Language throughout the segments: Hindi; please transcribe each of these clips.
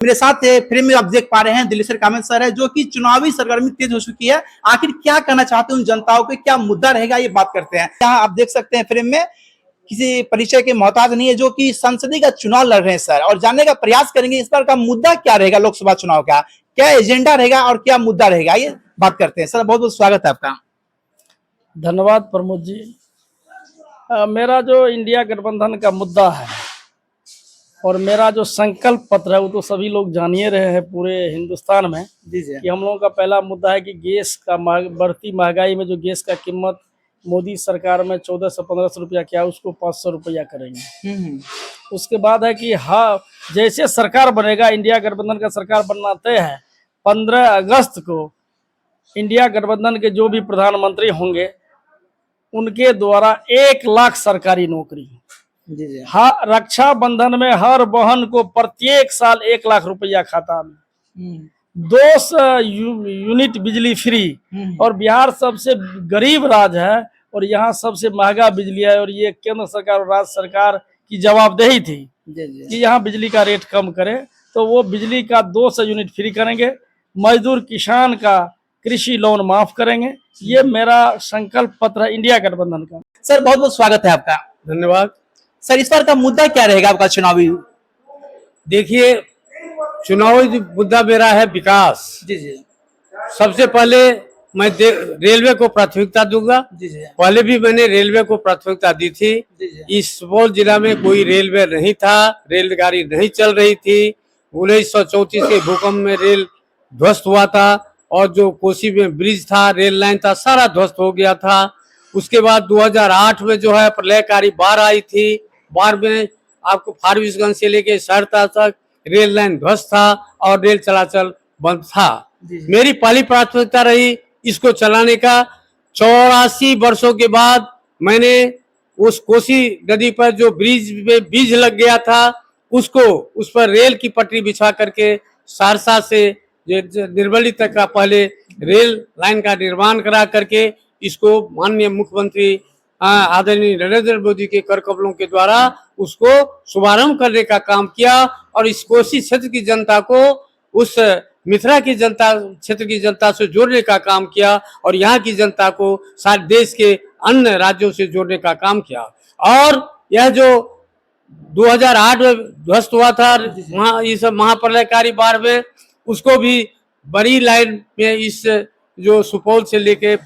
मेरे साथ फ्रेम में आप देख पा रहे हैं दिलीसर कामत सर है, जो कि चुनावी सरगर्मी तेज हो चुकी है। आखिर क्या कहना चाहते हैं उन जनताओं के, क्या मुद्दा रहेगा, ये बात करते हैं। यहाँ आप देख सकते हैं फ्रेम में किसी परिचय के मोहताज नहीं है, जो कि संसदीय का चुनाव लड़ रहे हैं सर, और जानने का प्रयास करेंगे इस बार का मुद्दा क्या रहेगा, लोकसभा चुनाव का क्या एजेंडा रहेगा और क्या मुद्दा रहेगा, ये बात करते हैं। सर बहुत बहुत स्वागत है आपका। धन्यवाद प्रमोद जी। मेरा जो इंडिया गठबंधन का मुद्दा है और मेरा जो संकल्प पत्र है वो तो सभी लोग जान ही रहे हैं पूरे हिंदुस्तान में जी जी। कि हम लोगों का पहला मुद्दा है कि गैस का बढ़ती महंगाई में जो गैस का कीमत मोदी सरकार में 1400-1500 रुपया किया, उसको 500 रुपया करेंगे। उसके बाद है कि हाँ, जैसे सरकार बनेगा, इंडिया गठबंधन का सरकार बनना तय है। 15 अगस्त को इंडिया गठबंधन के जो भी प्रधानमंत्री होंगे उनके द्वारा 1 लाख सरकारी नौकरी। जी जी। हाँ, रक्षाबंधन में हर बहन को प्रत्येक साल 1 लाख रुपया खाता में, 200 यूनिट बिजली फ्री। और बिहार सबसे गरीब राज्य है और यहाँ सबसे महंगा बिजली है, और ये केंद्र सरकार और राज्य सरकार की जवाबदेही थी कि यहाँ बिजली का रेट कम करे, तो वो बिजली का 200 यूनिट फ्री करेंगे। मजदूर किसान का कृषि लोन माफ करेंगे। ये मेरा संकल्प पत्र है इंडिया गठबंधन का। सर बहुत बहुत स्वागत है आपका। धन्यवाद। सर इस बार का मुद्दा क्या रहेगा आपका चुनावी? देखिए, चुनावी मुद्दा मेरा है विकास। जी जी। सबसे पहले मैं रेलवे को प्राथमिकता दूंगा। जी जी। पहले भी मैंने रेलवे को प्राथमिकता दी थी। जी जी। इस सुपौल जिला में कोई रेलवे नहीं था, रेलगाड़ी नहीं चल रही थी। 1934 के भूकंप में रेल ध्वस्त हुआ था, और जो कोसी में ब्रिज था, रेल लाइन था, सारा ध्वस्त हो गया था। उसके बाद 2008 में जो है प्रलयकारी बाढ़ आई थी। बाढ़ में आपको फारबिसगंज से लेके सहरसा तक रेल लाइन ध्वस्त था और रेल चलाचल बंद था। मेरी पहली प्राथमिकता रही इसको चलाने का। 84 वर्षों के बाद मैंने उस कोसी नदी पर जो ब्रिज में बीज लग गया था, उसको उस पर रेल की पटरी बिछा करके सहरसा से निर्मली तक का पहले रेल लाइन का निर्माण करा करके इसको माननीय मुख्यमंत्री आदरणीय नरेंद्र मोदी के कर कमलों के द्वारा उसको शुभारंभ करने का काम किया, और इस कोसी क्षेत्र की जनता को उस मिथिला की जनता क्षेत्र की जनता से जोड़ने का काम किया, और यहाँ की जनता को सारे देश के अन्य राज्यों से जोड़ने का काम किया। और यह जो 2008 में ध्वस्त हुआ था इस महाप्रलयकारी बाढ़ में, उसको भी बड़ी लाइन में इस जो सुपौल से लेके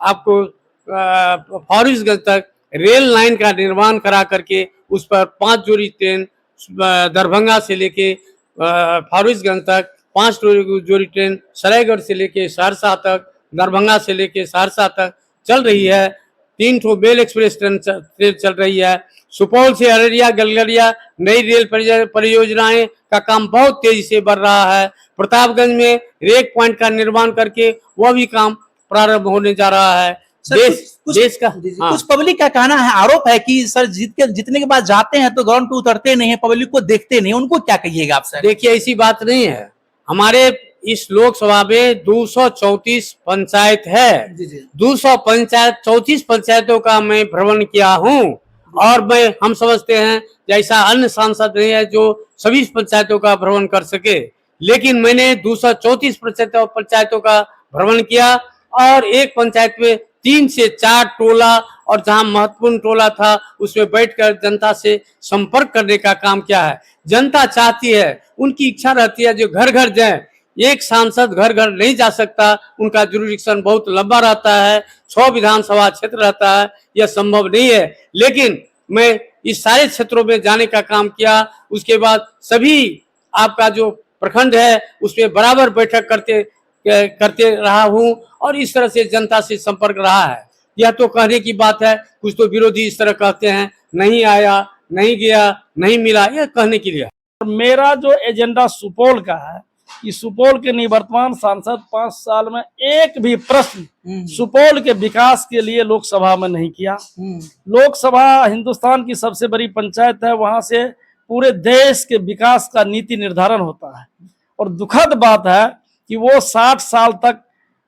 आपको फारबिसगंज तक रेल लाइन का निर्माण करा करके उस पर 5 जोड़ी ट्रेन दरभंगा से लेके फारबिसगंज तक, 5 जोड़ी ट्रेन सरायगढ़ से लेके सहरसा तक, दरभंगा से लेके सहरसा तक चल रही है। 3 ठो मेल एक्सप्रेस ट्रेन चल रही है। सुपौल से अररिया गलगलिया नई रेल परियोजनाएं का काम बहुत तेजी से बढ़ रहा है। प्रतापगंज में रेक पॉइंट का निर्माण करके वह भी काम प्रारंभ होने जा रहा है। देश का कुछ पब्लिक का कहना है, आरोप है कि सर जितने के बाद जाते हैं तो ग्राउंड पे उतरते नहीं है, पब्लिक को देखते नहीं, उनको क्या कहिएगा आप सर? देखिए, ऐसी बात नहीं है। हमारे इस लोकसभा में 234 पंचायत है। 234 पंचायतों का मैं भ्रमण किया हूँ, और हम समझते हैं जैसा अन्य सांसद नहीं है जो सभी पंचायतों का भ्रमण कर सके, लेकिन मैंने 234 पंचायतों का भ्रमण किया, और एक पंचायत में 3 से 4 टोला, और जहां महत्वपूर्ण टोला था उसमें बैठकर जनता से संपर्क करने का काम किया है। जनता चाहती है, उनकी इच्छा रहती है जो घर घर जाए। एक सांसद घर घर नहीं जा सकता, उनका जुरिडिक्शन बहुत लंबा रहता है, 6 विधानसभा क्षेत्र रहता है, यह संभव नहीं है। लेकिन मैं इस सारे क्षेत्रों में जाने का काम किया। उसके बाद सभी आपका जो प्रखंड है उसमें बराबर बैठक करते रहा हूं, और इस तरह से जनता से संपर्क रहा है। यह तो कहने की बात है, कुछ तो विरोधी इस तरह कहते हैं नहीं आया, नहीं गया, नहीं मिला, यह कहने के लिए। मेरा जो एजेंडा सुपौल का है कि सुपौल के निवर्तमान सांसद 5 साल में एक भी प्रश्न सुपौल के विकास के लिए लोकसभा में नहीं किया। लोकसभा हिंदुस्तान की सबसे बड़ी पंचायत है, वहां से पूरे देश के विकास का नीति निर्धारण होता है, और दुखद बात है कि वो 60 साल तक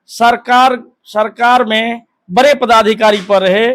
सरकार में बड़े पदाधिकारी पर रहे,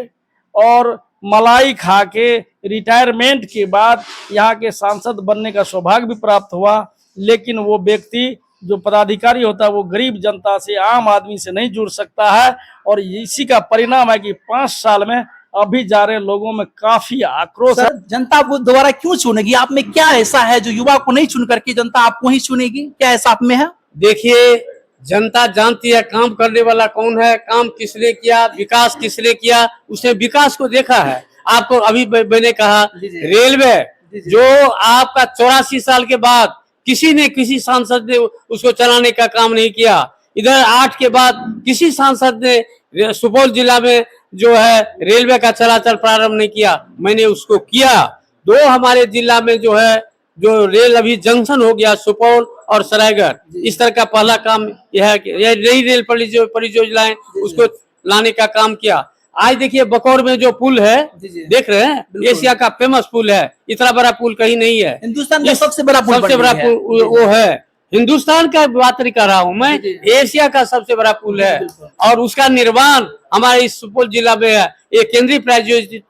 और मलाई खा के रिटायरमेंट के बाद यहाँ के सांसद बनने का सौभाग्य भी प्राप्त हुआ। लेकिन वो व्यक्ति जो पदाधिकारी होता है वो गरीब जनता से, आम आदमी से नहीं जुड़ सकता है। और इसी का परिणाम है कि 5 साल में अभी जा रहे लोगों में काफी आक्रोश है। सर, जनता आपको दोबारा क्यों चुनेगी? आप में क्या ऐसा है जो युवा को नहीं चुन करके जनता आपको ही चुनेगी? क्या ऐसा आप में है? देखिए, जनता जानती है काम करने वाला कौन है, काम किसने किया, विकास किसने किया, उसने विकास को देखा है। आपको अभी मैंने कहा रेलवे जो आपका 84 साल के बाद किसी सांसद ने उसको चलाने का काम नहीं किया। इधर 8 के बाद किसी सांसद ने सुपौल जिला में जो है रेलवे का चलाचल प्रारंभ नहीं किया, मैंने उसको किया। 2 हमारे जिला में जो है जो रेल अभी जंक्शन हो गया सुपौल और सरायगढ़, इस तरह का पहला काम यह है कि यह नई रेल परियोजनाएं उसको लाने का काम किया। आज देखिए बकौर में जो पुल है देख रहे हैं, एशिया का फेमस पुल है, इतना बड़ा पुल कहीं नहीं है। हिंदुस्तान का सबसे बड़ा पुल वो है। हिंदुस्तान का बात नहीं कर रहा हूँ मैं, एशिया का सबसे बड़ा पुल है और उसका निर्माण हमारे इस सुपौल जिला में है। ये केंद्रीय प्रायोजित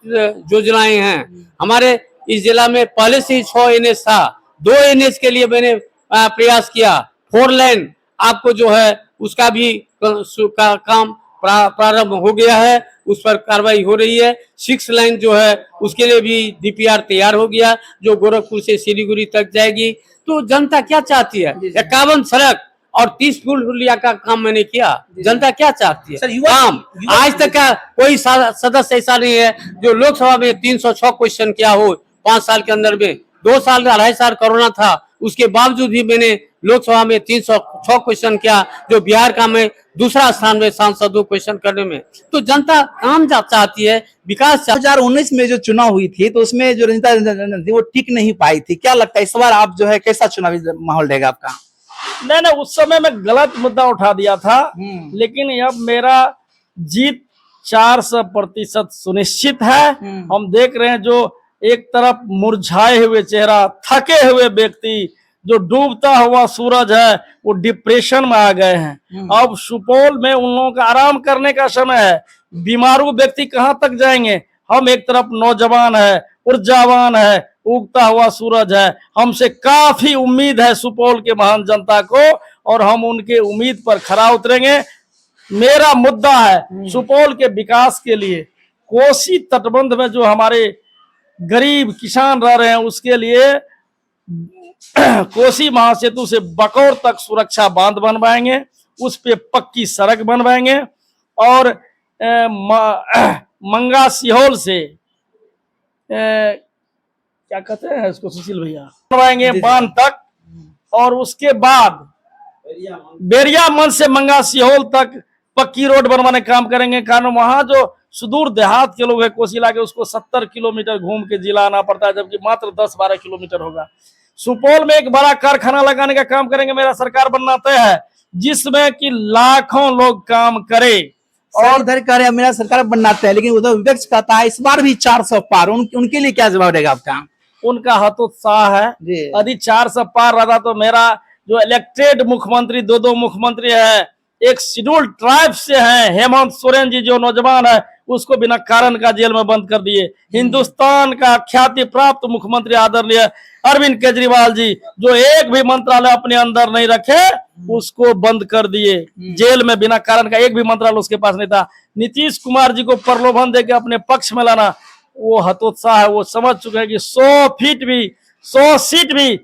योजनाएं हैं। हमारे इस जिला में पहले से ही 6 NH था, 2 NH के लिए मैंने प्रयास किया। 4 लेन आपको जो है उसका भी काम प्रारंभ हो गया है, उस पर कार्रवाई हो रही है। 6 लाइन जो है उसके लिए भी DPR तैयार हो गया, जो गोरखपुर से सिलीगुड़ी तक जाएगी। तो जनता क्या चाहती है? 51 सड़क और 30 पुलिया का काम मैंने किया। जनता क्या चाहती है? काम। आज तक का कोई सदस्य ऐसा नहीं है जो लोकसभा में 306 क्वेश्चन किया हो 5 साल के अंदर में। 2 साल 2.5 साल कोरोना था, उसके बावजूद भी मैंने लोकसभा में 306 क्वेश्चन किया, जो बिहार का मैं दूसरा स्थान में सांसदों क्वेश्चन करने में। तो जनता काम चाहती है, विकास। 2019 में जो चुनाव हुई थी तो उसमें जो जनता थी वो टिक नहीं पाई थी। क्या लगता है इस बार आप जो है कैसा चुनावी माहौल रहेगा आपका? नहीं, उस समय में गलत मुद्दा उठा दिया था, लेकिन अब मेरा जीत 400% सुनिश्चित है। हम देख रहे हैं जो एक तरफ मुरझाए हुए चेहरा, थके हुए व्यक्ति, जो डूबता हुआ सूरज है, वो डिप्रेशन में आ गए हैं। अब सुपौल में उन लोगों का आराम करने का समय है। बीमारू व्यक्ति कहां तक जाएंगे? हम एक तरफ नौजवान है, ऊर्जावान है, उगता हुआ सूरज है, हमसे काफी उम्मीद है सुपौल के महान जनता को, और हम उनके उम्मीद पर खरा उतरेंगे। मेरा मुद्दा है सुपौल के विकास के लिए, कोसी तटबंध में जो हमारे गरीब किसान रह रहे हैं उसके लिए कोसी महासेतु से बकौर तक सुरक्षा बांध बनवाएंगे, उस पे पक्की सड़क बनवाएंगे, और मंगा सिहोल से क्या कहते हैं इसको सुशील भैया, बनवाएंगे बांध तक, और उसके बाद बेरिया मंच से मंगा सिहोल तक पक्की रोड बनवाने का काम करेंगे। कारण वहां जो सुदूर देहात के लोग हैं कोसिला के, उसको 70 किलोमीटर घूम के जिला आना पड़ता है, जबकि मात्र 10-12 किलोमीटर होगा। सुपौल में एक बड़ा कारखाना लगाने का काम करेंगे, मेरा सरकार बनना तय है, जिसमें कि लाखों लोग काम करे। और इधर कह रहे हैं मेरा सरकार बनना तय है, लेकिन उधर विपक्ष कहता है इस बार भी 400 पार। उनके लिए क्या जवाब रहेगा आपका? उनका हतोत्साह है। यदि 400 पार रहता तो मेरा जो इलेक्टेड मुख्यमंत्री, 2 मुख्यमंत्री है, एक शेड्यूल्ड ट्राइब से हैं, हेमंत सोरेन जी जो नौजवान है, उसको बिना कारण का जेल में बंद कर दिए। हिंदुस्तान का ख्याति प्राप्त मुख्यमंत्री आदरणीय अरविंद केजरीवाल जी, जो एक भी मंत्रालय अपने अंदर नहीं रखे, उसको बंद कर दिए जेल में बिना कारण का। एक भी मंत्रालय उसके पास नहीं था। नीतीश कुमार जी को प्रलोभन देके अपने पक्ष में लाना, वो हतोत्साह है। वो समझ चुके हैं कि 100 सीट भी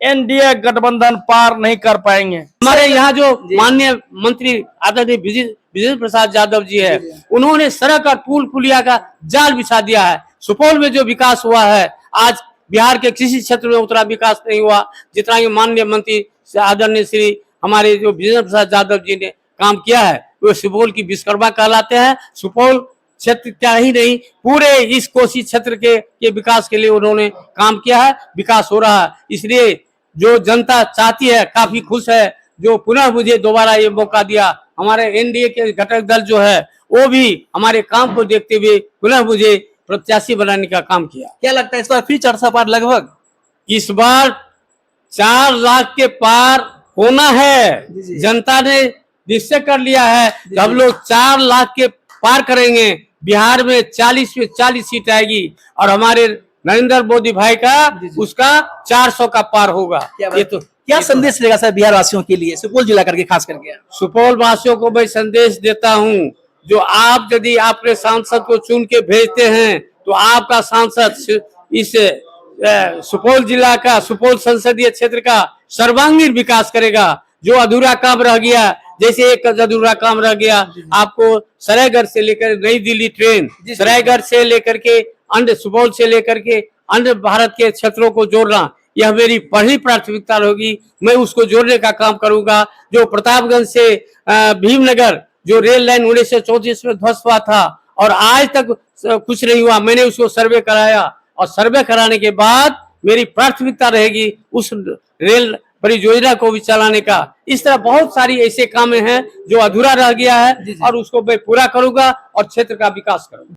NDA गठबंधन पार नहीं कर पाएंगे। हमारे यहाँ जो माननीय मंत्री आदरणीय विजेंद्र प्रसाद यादव जी है, उन्होंने सड़क और पुल पुलिया का जाल बिछा दिया है। सुपौल में जो विकास हुआ है, आज बिहार के किसी क्षेत्र में उतना विकास नहीं हुआ जितना ये माननीय मंत्री आदरणीय श्री हमारे जो विजेंद्र प्रसाद यादव जी ने काम किया है। वो सुपौल की विश्वकर्मा कहलाते हैं। सुपौल क्षेत्र क्या ही नहीं, पूरे इस कोसी क्षेत्र के विकास के लिए उन्होंने काम किया है, विकास हो रहा है। इसलिए जो जनता चाहती है, काफी खुश है, जो पुनः मुझे दोबारा ये मौका दिया। हमारे NDA के घटक दल जो है वो भी हमारे काम को देखते हुए पुनः मुझे प्रत्याशी बनाने का काम किया। क्या लगता है इस बार फिर 400 पार? लगभग इस बार 4 लाख के पार होना है। जनता ने निश्चय कर लिया है कि हम लोग 4 लाख के पार करेंगे। बिहार में 40 में 40 सीट आएगी, और हमारे नरेंद्र मोदी भाई का उसका 400 का पार होगा। ये तो क्या संदेश रहेगा सर बिहार वासियों के लिए, सुपौल जिला करके खास करके? सुपौल वासियों को मैं संदेश देता हूँ, जो आप यदि अपने सांसद को चुन के भेजते हैं तो आपका सांसद इस सुपौल जिला का, सुपौल संसदीय क्षेत्र का सर्वांगीण विकास करेगा। जो अधूरा काम रह गया, जैसे एक अधूरा काम रह गया, आपको सरायगढ़ से लेकर नई दिल्ली ट्रेन, सरायगढ़ से लेकर के अन्य, सुपौल से लेकर के अन्य भारत के क्षेत्रों को जोड़ना, यह मेरी पहली प्राथमिकता होगी। मैं उसको जोड़ने का काम करूंगा। जो प्रतापगंज से भीमनगर जो रेल लाइन 1934 में ध्वस्त हुआ था और आज तक कुछ नहीं हुआ, मैंने उसको सर्वे कराया और सर्वे कराने के बाद मेरी प्राथमिकता रहेगी उस रेल परियोजना को भी चलाने का। इस तरह बहुत सारी ऐसे काम हैं जो अधूरा रह गया है और उसको मैं पूरा करूंगा और क्षेत्र का विकास करूंगा।